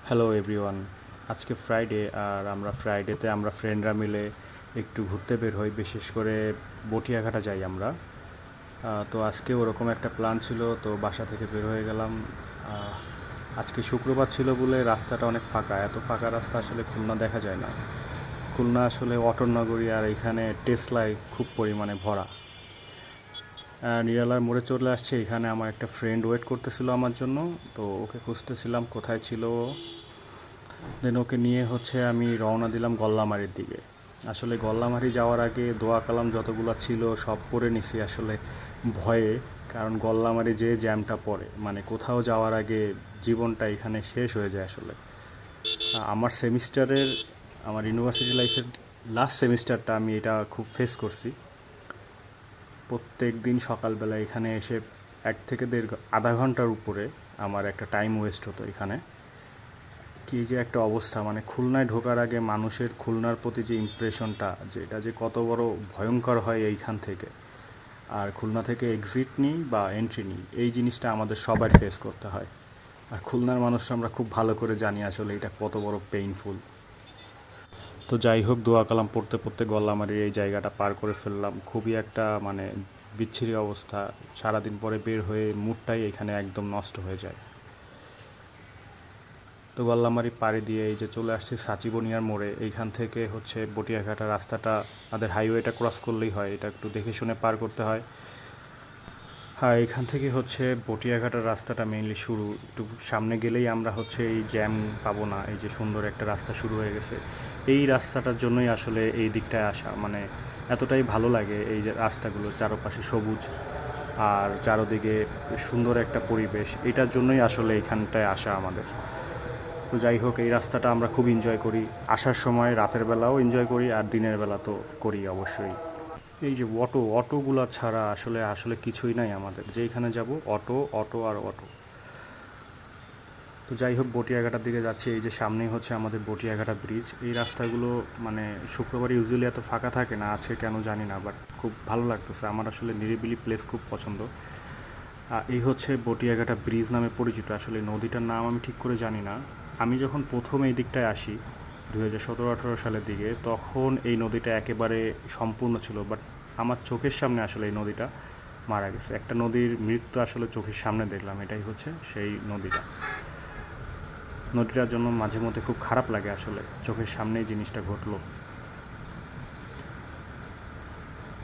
Hello everyone. আজকে Friday, আর আমরা ফ্রাইডেতে আমরা ফ্রেন্ডরা মিলে একটু ঘুরতে বের হই, বিশেষ করে বটিয়াঘাটা যাই আমরা। তো আজকে ওরকম একটা প্ল্যান ছিল, তো বাসা থেকে বের হয়ে গেলাম। আজকে শুক্রবার ছিল বলে রাস্তাটা অনেক ফাঁকা, এত ফাঁকা রাস্তা আসলে খুলনা দেখা যায় না। খুলনা আসলে অটোর নগরী, আর এখানে টেসলায় খুব পরিমাণে ভরা। নিরালার মোড়ে চলে আসছে, এখানে আমার একটা ফ্রেন্ড ওয়েট করতেছিল আমার জন্য, তো ওকে খুঁজতেছিলাম কোথায় ছিল ও। দেন ওকে নিয়ে আমি রওনা দিলাম গল্লামারির দিকে। আসলে গল্লামারি যাওয়ার আগে দোয়া কালাম যতগুলো ছিল সব পড়ে নিছি আসলে ভয়ে, কারণ গল্লামারি যে জ্যামটা পড়ে, মানে কোথাও যাওয়ার আগে জীবনটা এখানে শেষ হয়ে যায় আসলে। আমার সেমিস্টারের, আমার ইউনিভার্সিটি লাইফের লাস্ট সেমিস্টারটা আমি এটা খুব ফেস করছি। প্রত্যেক দিন সকালবেলা এখানে এসে 1 থেকে আধা ঘন্টার উপরে আমার একটা টাইম ওয়েস্ট হতো এখানে। কী যে একটা অবস্থা, মানে খুলনায় ঢোকার আগে মানুষের খুলনার প্রতি যে ইমপ্রেশনটা, যে এটা যে কত বড় ভয়ঙ্কর হয় এইখান থেকে, আর খুলনা থেকে এক্সিট নিই বা এন্ট্রি নিই, এই জিনিসটা আমাদের সবার ফেস করতে হয়। আর খুলনার মানুষরা আমরা খুব ভালো করে জানি আসলে এটা কত বড় পেইনফুল। তো যাই হোক, দোয়া কালাম পড়তে পড়তে গল্লামারির এই জায়গাটা পার করে ফেললাম। খুবই একটা মানে বিচ্ছিরি অবস্থা, সারাদিন পরে বের হয়ে মুডটাই এখানে একদম নষ্ট হয়ে যায়। তো গল্লামারি পাড়ি দিয়ে এই যে চলে আসছি সাচিবনিয়ার মোড়ে। এইখান থেকে বটিয়াঘাটা রাস্তাটা, আমাদের হাইওয়েটা ক্রস করলেই হয়, এটা একটু দেখে শুনে পার করতে হয়। হ্যাঁ, এখান থেকে বটিয়াঘাটার রাস্তাটা মেইনলি শুরু। একটু সামনে গেলেই আমরা এই জ্যাম পাবো না, এই যে সুন্দর একটা রাস্তা শুরু হয়ে গেছে। এই রাস্তাটার জন্যই আসলে এই দিকটায় আসা, মানে এতটাই ভালো লাগে। এই যে রাস্তাগুলো চারপাশে সবুজ, আর চারোদিকে সুন্দর একটা পরিবেশ, এটার জন্যই আসলে এখানটায় আসা আমাদের। তো যাই হোক, এই রাস্তাটা আমরা খুব এনজয় করি। আসার সময় রাতের বেলাও এনজয় করি, আর দিনের বেলা তো করি অবশ্যই। এই যে অটোগুলা ছাড়া আসলে আসলে কিছুই নাই আমাদের, যেখানে যাব অটো অটো আর অটো। তো যাই হোক, বটিয়াঘাটার দিকে যাচ্ছি। এই যে সামনেই আমাদের বটিয়াঘাটা ব্রিজ। এই রাস্তাগুলো মানে শুক্রবার ইউজুয়ালি এত ফাঁকা থাকে না, আজকে কেন জানি না, বাট খুব ভালো লাগতেছে আমার। আসলে নিরিবিলি প্লেস খুব পছন্দ। এই বটিয়াঘাটা ব্রিজ নামে পরিচিত। আসলে নদীটার নাম আমি ঠিক করে জানি না। আমি যখন প্রথম এই দিকটায় আসি 2017-18 সালের দিকে, তখন এই নদীটা একেবারে সম্পূর্ণ ছিল, বাট আমার চোখের সামনে আসলে এই নদীটা মারা গেছে। একটা নদীর মৃত্যু আসলে চোখের সামনে দেখলাম, এটাই সেই নদীটা। নদীটার জন্য মাঝে মধ্যে খুব খারাপ লাগে আসলে, চোখের সামনে এই জিনিসটা ঘটলো।